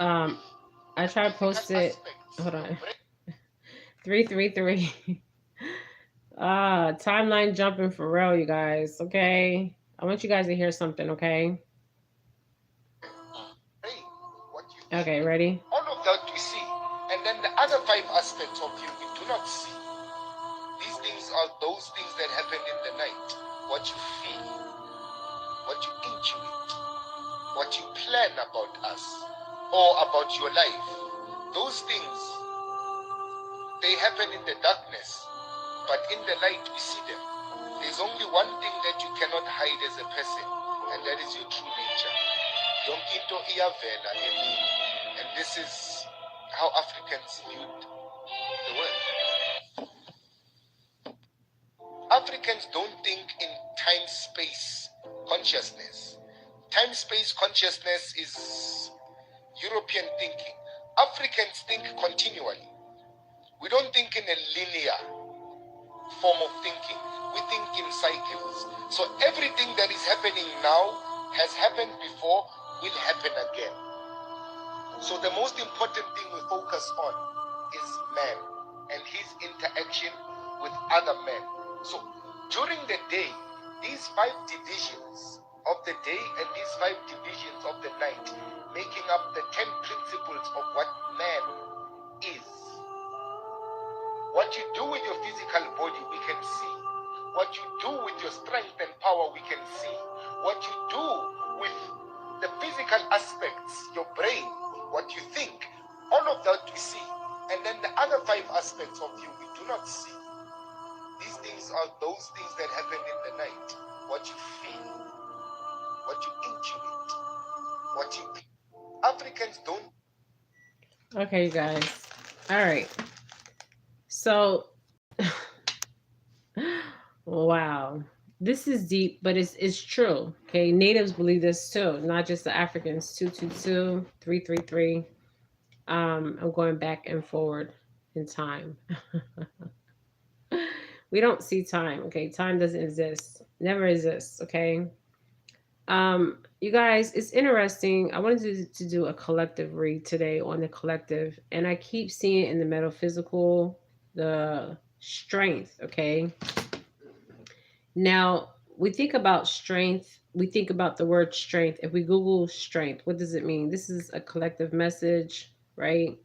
Um, I try to Physical post it. aspects, Hold your on. brain. 333. Timeline jumping for real, you guys. Okay. I want you guys to hear something, okay? Brain, what you think. Okay, ready? All of that we see. And then the other five aspects of you we do not see. These things are those things that happen in the night. What you feel, what you intuit, what you plan about us or about your life. Those things, they happen in the darkness, but in the light we see them. There's only one thing that you cannot hide as a person, and that is your true nature. Yonke into iyavela emini. And this is how Africans viewed the world. Africans don't think in time-space consciousness. Time-space consciousness is European thinking. Africans think continually. We don't think in a linear form of thinking. We think in cycles. So everything that is happening now has happened before, will happen again. So the most important thing we focus on is man and his interaction with other men. So during the day, these five divisions of the day and these five divisions of the night, making up the 10 principles of what man is. What you do with your physical body, we can see. What you do with your strength and power, we can see. What you do with the physical aspects, your brain, what you think, all of that we see. And then the other five aspects of you we do not see. These things are those things that happen in the night. What you feel, what you intuit, what you... Africans don't... Okay, you guys. All right. So, wow. This is deep, but it's true. Okay, natives believe this too, not just the Africans. 222, 333. I'm going back and forward in time. We don't see time. Okay, time doesn't exist. Never exists. Okay. You guys, it's interesting. I wanted to do a collective read today on the collective, and I keep seeing in the metaphysical the strength. Okay. Now, we think about strength, we think about the word strength. If we Google strength, what does it mean? This is a collective message, right?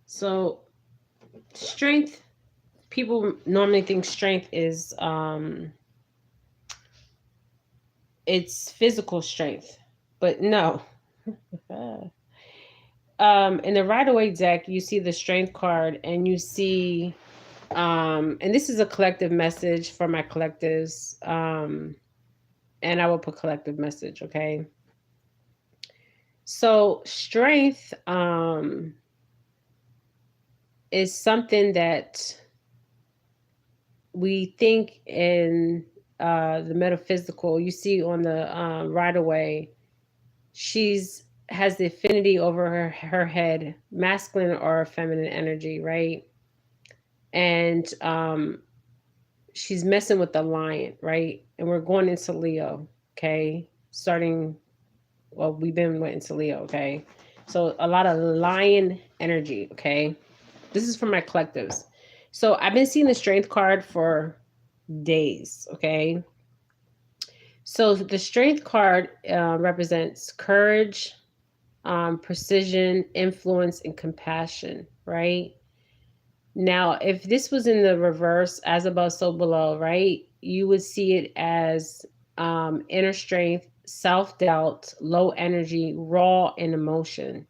So, strength, people normally think strength is it's physical strength, but no. In the Rider Waite deck, you see the strength card, and you see and this is a collective message for my collectives. And I will put collective message, okay? So strength is something that we think in the metaphysical. You see on the right away, she's has the affinity over her head, masculine or feminine energy, right? And she's messing with the lion, right? And we're going into Leo, okay? Starting, well, we've been went into Leo, okay? So a lot of lion energy, okay? This is for my collectives. So I've been seeing the strength card for days, okay? So the strength card represents courage, precision, influence, and compassion, right? Now, if this was in the reverse, as above, so below, right? You would see it as inner strength, self doubt, low energy, raw in emotion.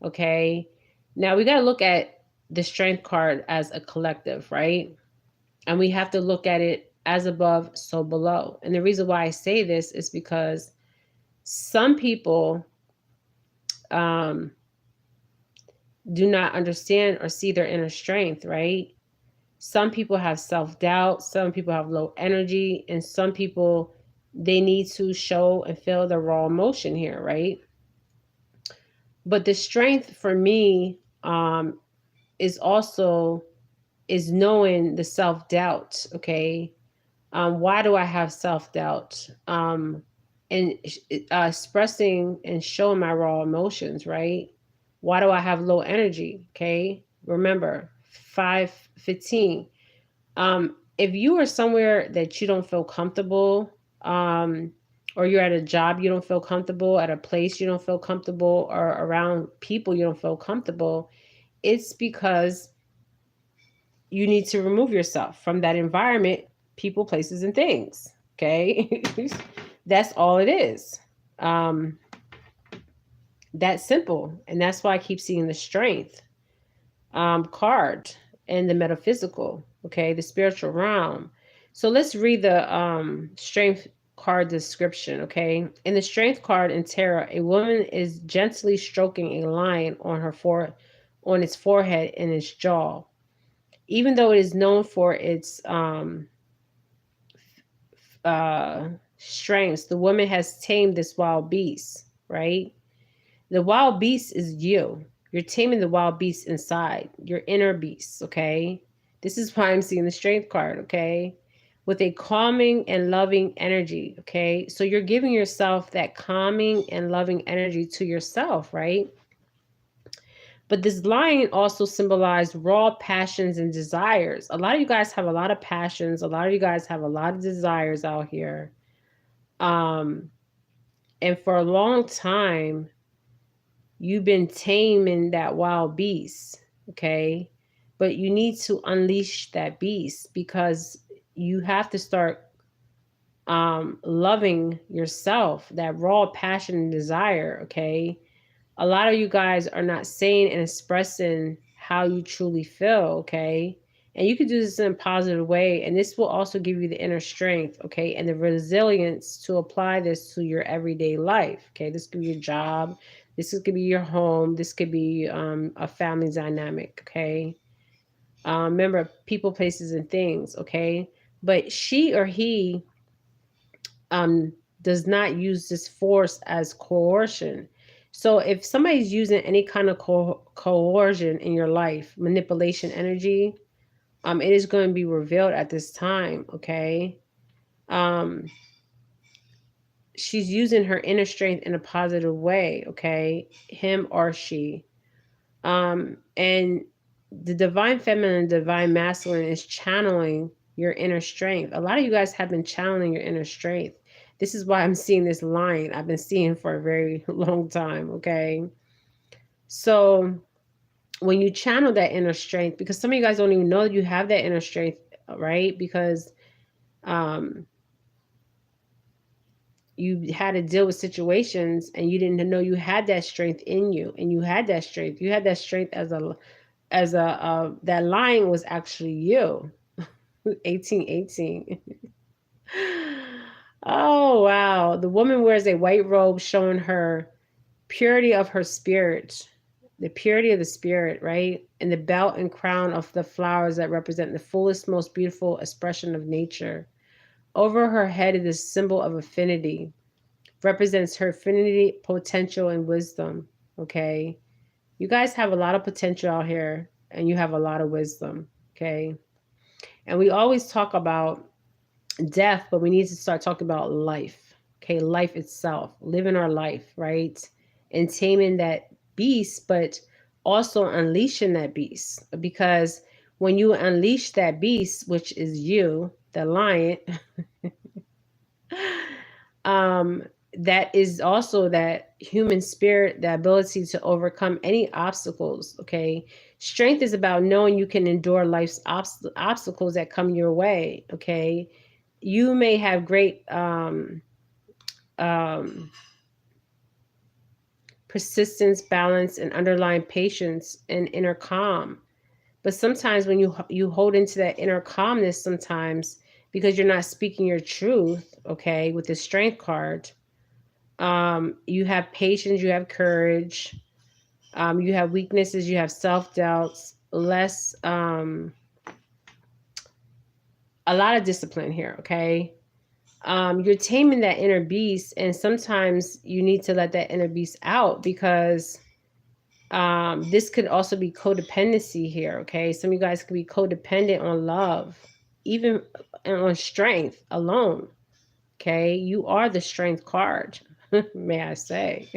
Okay. Now we got to look at the strength card as a collective, right? And we have to look at it as above, so below. And the reason why I say this is because some people um, do not understand or see their inner strength, right? Some people have self doubt, some people have low energy, and some people they need to show and feel the raw emotion here, right? But the strength for me is also is knowing the self doubt. Okay, why do I have self doubt? and expressing and showing my raw emotions, right? Why do I have low energy? Okay. Remember, 515. If you are somewhere that you don't feel comfortable, or you're at a job you don't feel comfortable, at a place you don't feel comfortable, or around people you don't feel comfortable, it's because you need to remove yourself from that environment, people, places, and things. Okay. That's all it is. Um, that's simple. And that's why I keep seeing the strength card and the metaphysical, okay, the spiritual realm. So let's read the strength card description, okay? In the strength card in tarot, a woman is gently stroking a line on on its forehead and its jaw. Even though it is known for its strengths, the woman has tamed this wild beast, right? The wild beast is you. You're taming the wild beast inside, your inner beast, okay? This is why I'm seeing the strength card, okay? With a calming and loving energy, okay? So you're giving yourself that calming and loving energy to yourself, right? But this line also symbolized raw passions and desires. A lot of you guys have a lot of passions. A lot of you guys have a lot of desires out here. Um, and for a long time, you've been taming that wild beast, okay? But you need to unleash that beast because you have to start loving yourself, that raw passion and desire, okay? A lot of you guys are not saying and expressing how you truly feel, okay? And you can do this in a positive way, and this will also give you the inner strength, okay, and the resilience to apply this to your everyday life, okay? This could be your job, could be your home, this could be a family dynamic, okay? Remember, people, places, and things, okay? But she or he does not use this force as coercion. So if somebody's using any kind of coercion in your life, manipulation energy, it is going to be revealed at this time, okay? Um, she's using her inner strength in a positive way, okay? Him or she. And the divine feminine, divine masculine is channeling your inner strength. A lot of you guys have been channeling your inner strength. This is why I'm seeing this line I've been seeing for a very long time, okay? So when you channel that inner strength, because some of you guys don't even know that you have that inner strength, right? Because you had to deal with situations and you didn't know you had that strength in you, and you had that strength. You had that strength as a that line was actually you. 1818. Oh wow, the woman wears a white robe showing her purity of her spirit, the purity of the spirit, right? And the belt and crown of the flowers that represent the fullest, most beautiful expression of nature. Over her head is a symbol of affinity, represents her affinity, potential, and wisdom. Okay, you guys have a lot of potential out here, and you have a lot of wisdom. Okay, and we always talk about death, but we need to start talking about life. Okay, life itself, living our life, right? And taming that beast, but also unleashing that beast. Because when you unleash that beast, which is you, the lion, that is also that human spirit, the ability to overcome any obstacles. Okay, strength is about knowing you can endure life's obstacles that come your way. Okay, you may have great persistence, balance, and underlying patience and inner calm. But sometimes when you hold into that inner calmness, sometimes because you're not speaking your truth, okay, with the strength card, you have patience, you have courage, you have weaknesses, you have self-doubts, less, a lot of discipline here, okay? You're taming that inner beast, and sometimes you need to let that inner beast out because this could also be codependency here, okay? Some of you guys could be codependent on love, even on strength alone, Okay, you are the strength card, may I say.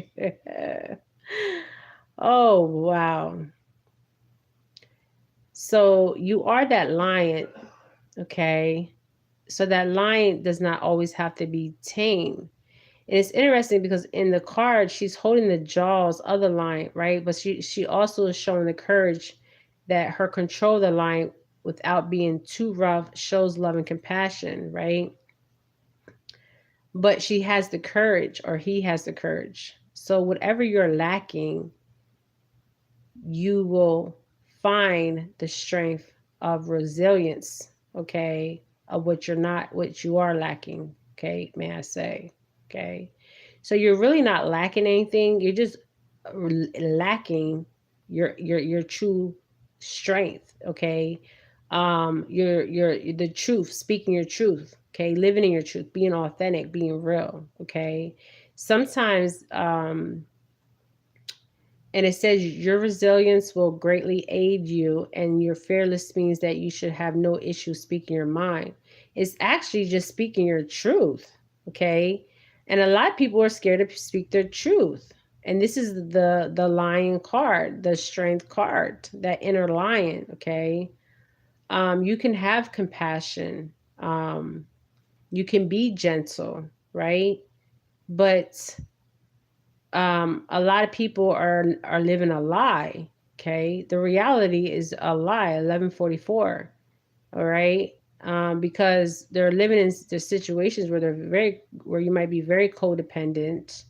Oh, wow. So you are that lion, okay? So that lion does not always have to be tamed. And it's interesting because in the card, she's holding the jaws of the lion, right? But she also is showing the courage that her control of the lion without being too rough shows love and compassion, right? But she has the courage, or he has the courage. So whatever you're lacking, you will find the strength of resilience, okay, of what you are lacking, okay, may I say, okay. So you're really not lacking anything. You're just lacking your true strength, okay. Your the truth, speaking your truth, okay, living in your truth, being authentic, being real, okay. Sometimes and it says your resilience will greatly aid you, and your fearless means that you should have no issue speaking your mind. It's actually just speaking your truth, okay? And a lot of people are scared to speak their truth. And this is the lion card, the strength card, that inner lion, okay? You can have compassion. You can be gentle, right? But a lot of people are living a lie. Okay, the reality is a lie. 1144. All right, because they're living in the situations where where you might be very codependent.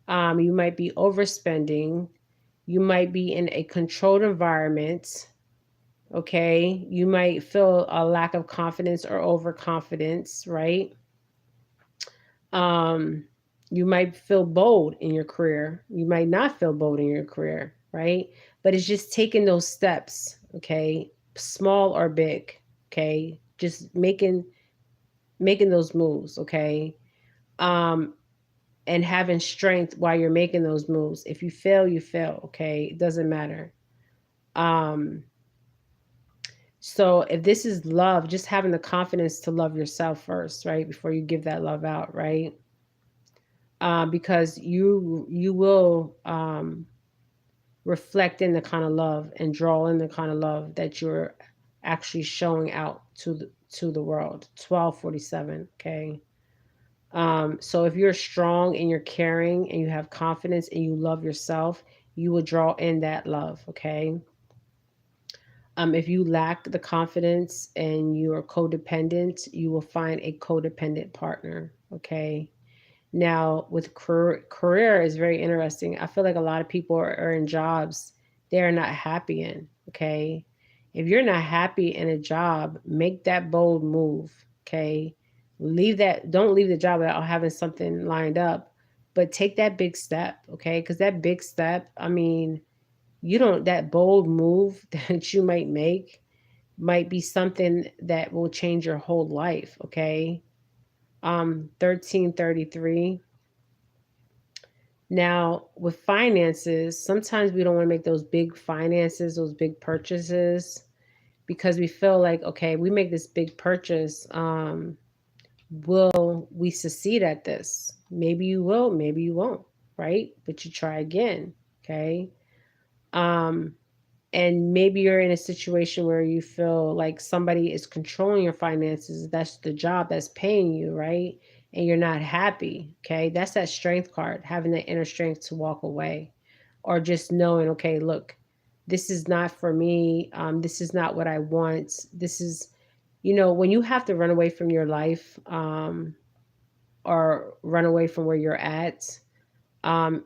You might be overspending. You might be in a controlled environment. Okay, you might feel a lack of confidence or overconfidence. Right. Um, you might feel bold in your career. You might not feel bold in your career, right? But it's just taking those steps, okay? Small or big, okay? Just making those moves, okay? Um, and having strength while you're making those moves. If you fail, you fail, okay? It doesn't matter. Um, so if this is love, just having the confidence to love yourself first, right? Before you give that love out, right? Because you will reflect in the kind of love and draw in the kind of love that you're actually showing out to the world. 1247. Okay. So if you're strong and you're caring and you have confidence and you love yourself, you will draw in that love. Okay. If you lack the confidence and you are codependent, you will find a codependent partner. Okay. Now, with career is very interesting. I feel like a lot of people are in jobs they're not happy in. Okay. If you're not happy in a job, make that bold move. Okay. Don't leave the job without having something lined up, but take that big step. Okay. Because that big step, I mean, that bold move that you might make might be something that will change your whole life. Okay. 1333. Now, with finances, sometimes we don't want to make those big finances, those big purchases, because we feel like, okay, we make this big purchase. Will we succeed at this? Maybe you will, maybe you won't, right? But you try again, okay? Um, and maybe you're in a situation where you feel like somebody is controlling your finances. That's the job that's paying you, right? And you're not happy. Okay. That's that strength card, having that inner strength to walk away, or just knowing, okay, look, this is not for me. This is not what I want. This is, when you have to run away from your life, or run away from where you're at, um,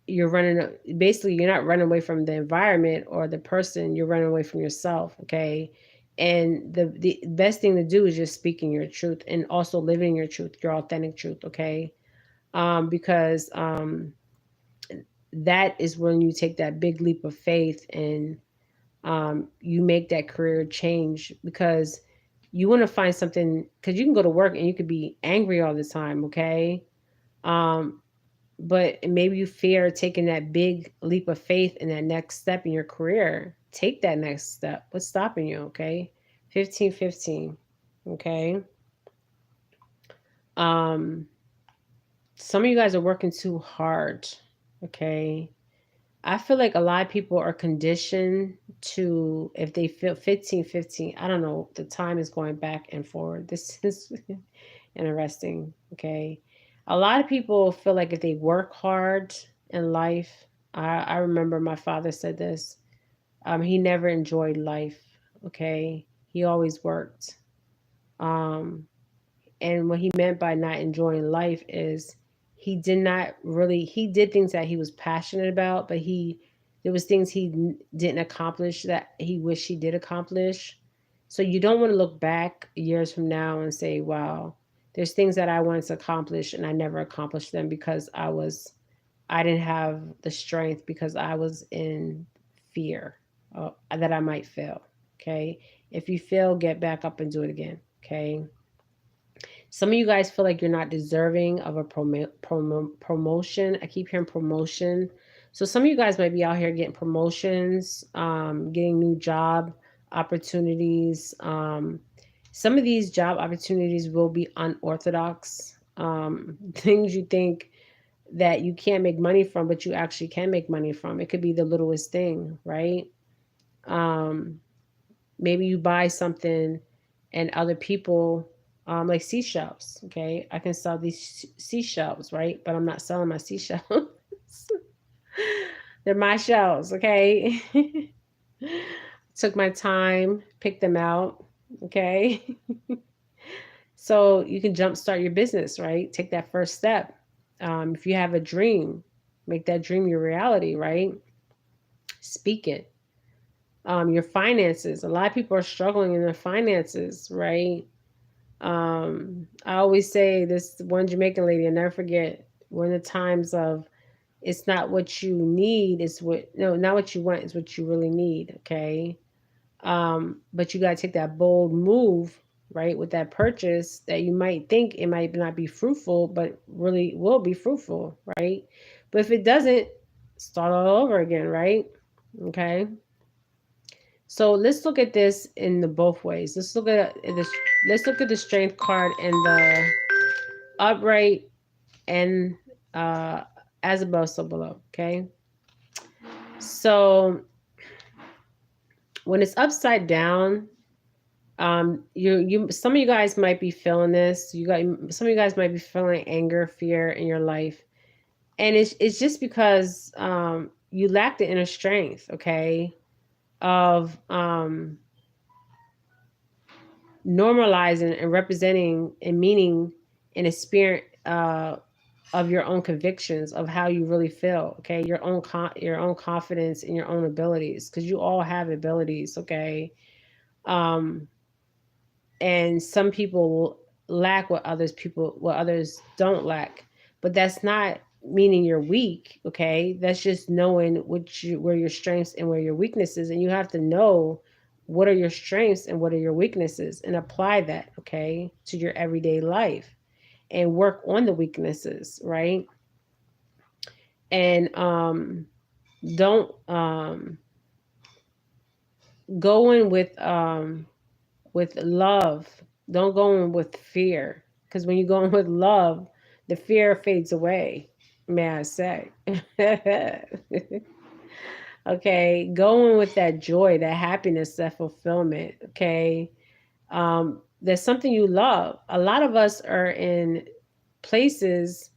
you're running basically you're not running away from the environment or the person, you're running away from yourself, okay. And the best thing to do is just speaking your truth and also living your truth, your authentic truth, okay. Because that is when you take that big leap of faith, and you make that career change, because you want to find something, because you can go to work and you could be angry all the time, okay. um but maybe you fear taking that big leap of faith in that next step in your career. Take that next step. What's stopping you? Okay. 1515. Okay. Um, some of you guys are working too hard. Okay. I feel like a lot of people are conditioned to, if they feel 15, I don't know, the time is going back and forward. This is interesting. Okay. A lot of people feel like if they work hard in life, I remember my father said this. He never enjoyed life. Okay. He always worked. Um, and what he meant by not enjoying life is he did things that he was passionate about, but there was things he didn't accomplish that he wished he did accomplish. So you don't want to look back years from now and say, wow, there's things that I wanted to accomplish and I never accomplished them because I didn't have the strength, because I was in fear that I might fail. Okay. If you fail, get back up and do it again. Okay. Some of you guys feel like you're not deserving of a promotion. I keep hearing promotion. So some of you guys might be out here getting promotions, getting new job opportunities. Some of these job opportunities will be unorthodox. Things you think that you can't make money from, but you actually can make money from. It could be the littlest thing, right? Um, Maybe you buy something and other people, like seashells. Okay, I can sell these seashells, right? But I'm not selling my seashells. They're my shells. Okay. Took my time, picked them out. Okay. So you can jumpstart your business, right? Take that first step. If you have a dream, make that dream your reality, right? Speak it. Your finances. A lot of people are struggling in their finances, right? I always say this one Jamaican lady, I never forget, one of the times of, it's not what you need, it's what, no, not what you want, it's what you really need. Okay. But you got to take that bold move, right? With that purchase that you might think it might not be fruitful, but really will be fruitful, right? But if it doesn't, start all over again, right? Okay. So let's look at this in the both ways. Let's look at this. Let's look at the strength card in the upright and as above, so below. Okay. So when it's upside down, you some of you guys might be feeling this. Some of you guys might be feeling anger, fear in your life, and it's just because you lack the inner strength. Okay, of normalizing and representing and meaning in a spirit of your own convictions of how you really feel. Okay, your own confidence in your own abilities, because you all have abilities. Okay, um, and some people lack what others don't lack, but that's not meaning you're weak. Okay, that's just knowing where your strengths and where your weaknesses, and you have to know what are your strengths and what are your weaknesses and apply that, okay, to your everyday life and work on the weaknesses, right? And don't go in with love. Don't go in with fear, because when you go in with love, the fear fades away, may I say. Okay, go in with that joy, that happiness, that fulfillment. Okay, there's something you love. A lot of us are in places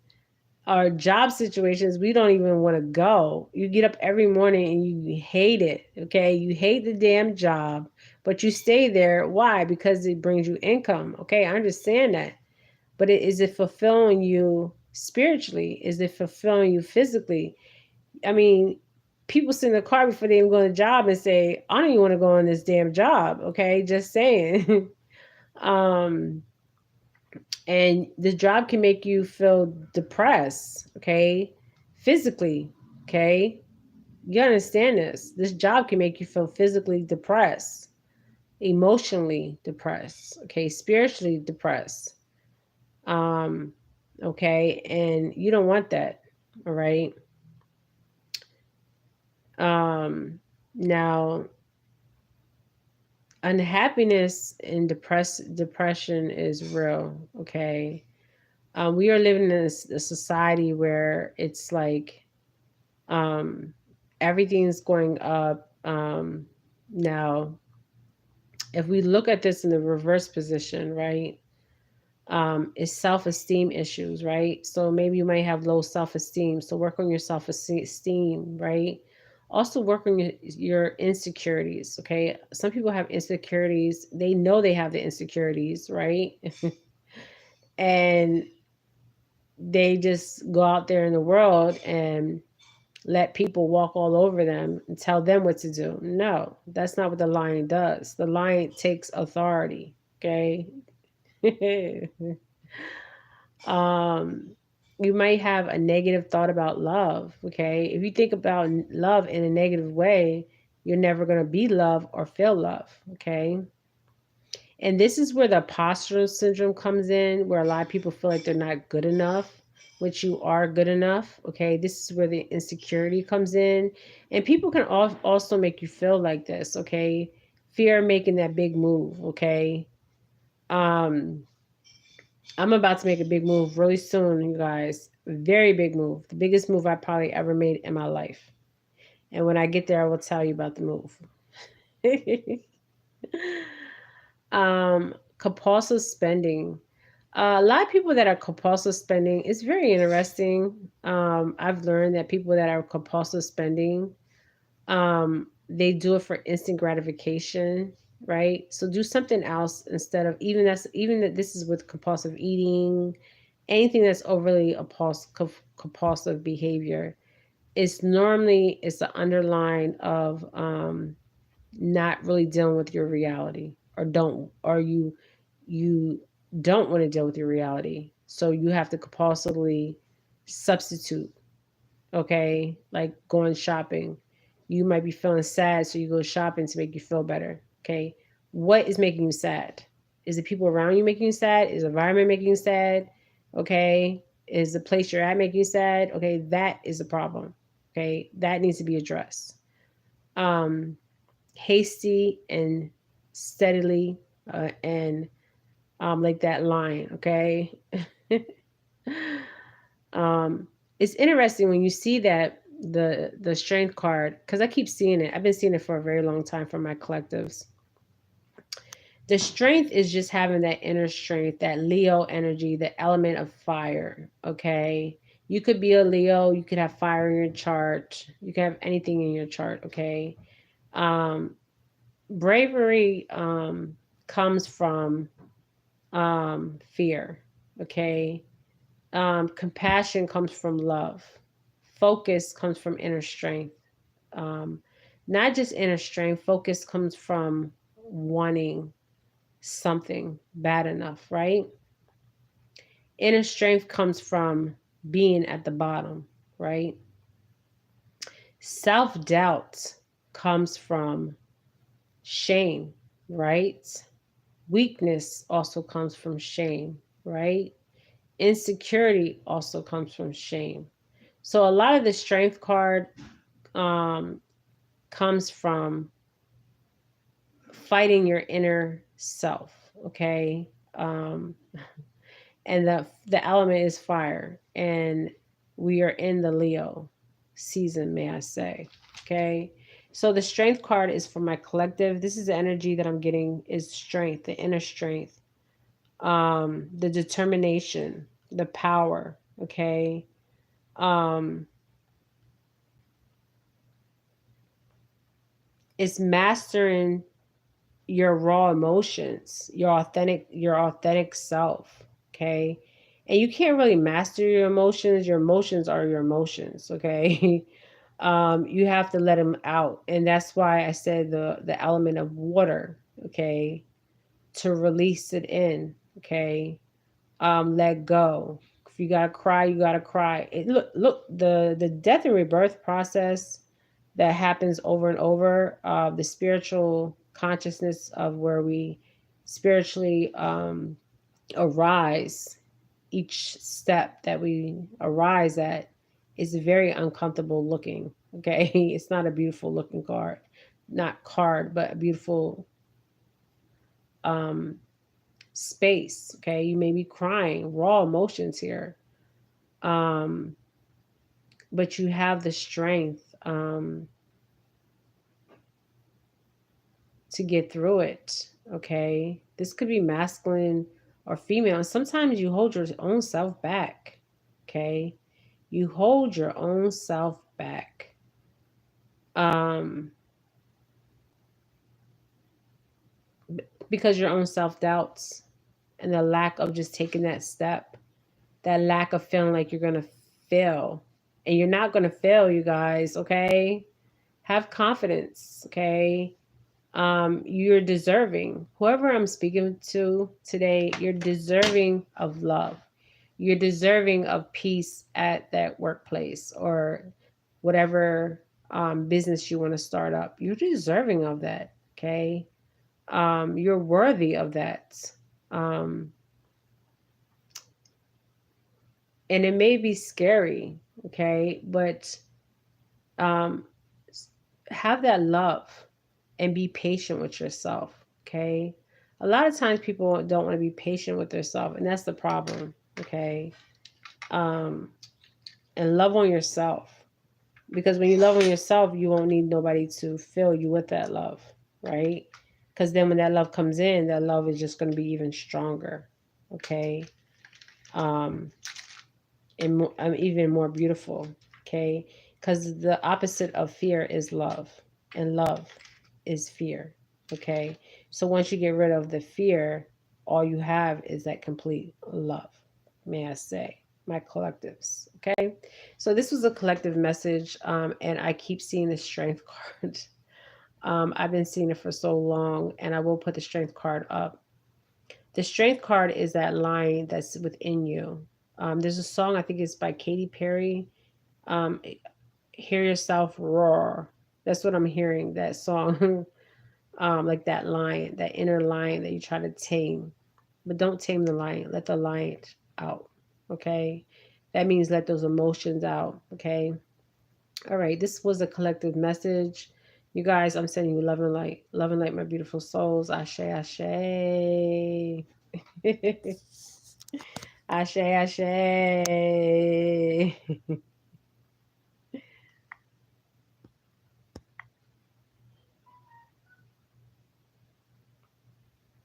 or job situations we don't even want to go. You get up every morning and you hate it. Okay, you hate the damn job, but you stay there. Why? Because it brings you income. Okay, I understand that, but is it fulfilling you spiritually? Is it fulfilling you physically? I mean, people sit in the car before they even go to the job and say, I don't even want to go on this damn job. Okay, just saying. um and the job can make you feel depressed, okay, physically. Okay, you understand this job can make you feel physically depressed, emotionally depressed, okay, spiritually depressed. um okay, and you don't want that. All right. Now, unhappiness and depression is real. Okay. We are living in a society where it's like um, everything's going up. Now, if we look at this in the reverse position, right? Is self-esteem issues, right? So maybe you might have low self-esteem. So work on your self-esteem, right? Also work on your insecurities. Okay. Some people have insecurities. They know they have the insecurities, right? And they just go out there in the world and let people walk all over them and tell them what to do. No, that's not what the lion does. The lion takes authority. Okay. um you might have a negative thought about love. Okay, if you think about love in a negative way, you're never going to be love or feel love. Okay, and this is where the imposter syndrome comes in, where a lot of people feel like they're not good enough, which you are good enough. Okay, this is where the insecurity comes in, and people can also make you feel like this. Okay, fear of making that big move. Okay, um I'm about to make a big move really soon, you guys. Very big move. The biggest move I probably ever made in my life. And when I get there, I will tell you about the move. Compulsive spending. A lot of people that are compulsive spending is very interesting. I've learned that people that are compulsive spending, they do it for instant gratification, right? So do something else instead of even that this is with compulsive eating, anything that's overly compulsive behavior. It's the underline of not really dealing with your reality, or you don't want to deal with your reality, so you have to compulsively substitute. Okay, like going shopping. You might be feeling sad, so you go shopping to make you feel better. Okay, what is making you sad? Is the people around you making you sad? Is the environment making you sad? Okay, is the place you're at making you sad? Okay, that is a problem. Okay, that needs to be addressed. um Hasty and steadily, and like that line. Okay. um it's interesting when you see that the strength card, because I keep seeing it. I've been seeing it for a very long time from my collectives. The strength is just having that inner strength, that Leo energy, the element of fire. Okay, you could be a Leo, you could have fire in your chart, you could have anything in your chart. Okay. um Bravery comes from fear. Okay. Compassion comes from love. Focus comes from inner strength. Um, Not just inner strength, focus comes from wanting something bad enough, right? Inner strength comes from being at the bottom, right? Self doubt comes from shame, right? Weakness also comes from shame, right? Insecurity also comes from shame. So a lot of the strength card um, comes from fighting your inner self. Okay. And the element is fire, and we are in the Leo season, may I say. Okay. So the strength card is for my collective. This is the energy that I'm getting, is strength, the inner strength, the determination, the power. Okay. um it's mastering your raw emotions, your authentic self. Okay. And you can't really master your emotions. Your emotions are your emotions. Okay. You have to let them out, and that's why I said the element of water. Okay. To release it in. Okay. Let go. If you gotta cry, you gotta cry. Look, the death and rebirth process that happens over and over, the spiritual consciousness of where we spiritually arise, each step that we arise at is very uncomfortable looking. Okay. It's not a beautiful looking but a beautiful um space. Okay, you may be crying, raw emotions here, um, but you have the strength to get through it. Okay, this could be masculine or female. And sometimes you hold your own self back. Okay, you hold your own self back. Um, because your own self doubts and the lack of just taking that step, that lack of feeling like you're gonna fail, and you're not gonna fail, you guys. Okay, have confidence. Okay, you're deserving. Whoever I'm speaking to today, you're deserving of love. You're deserving of peace at that workplace or whatever business you want to start up. You're deserving of that. Okay, you're worthy of that. Um, and it may be scary, okay, but um, have that love and be patient with yourself, okay? A lot of times people don't want to be patient with themselves, and that's the problem, okay? Um, and love on yourself, because when you love on yourself, you won't need nobody to fill you with that love, right? Because then when that love comes in, that love is just going to be even stronger, okay? Um, and even more beautiful, okay? Because the opposite of fear is love, and love is fear, okay? So once you get rid of the fear, all you have is that complete love, may I say, my collectives, okay? So this was a collective message, and I keep seeing the strength card. I've been seeing it for so long, and I will put the strength card up. The strength card is that line that's within you. There's a song, I think it's by Katy Perry. Um, Hear yourself roar. That's what I'm hearing. That song, like that lion, that inner lion that you try to tame, but don't tame the lion. Let the lion out. Okay, that means let those emotions out. Okay. All right. This was a collective message. You guys, I'm sending you love and light, my beautiful souls. Ashe, ashe. Ashe, ashe.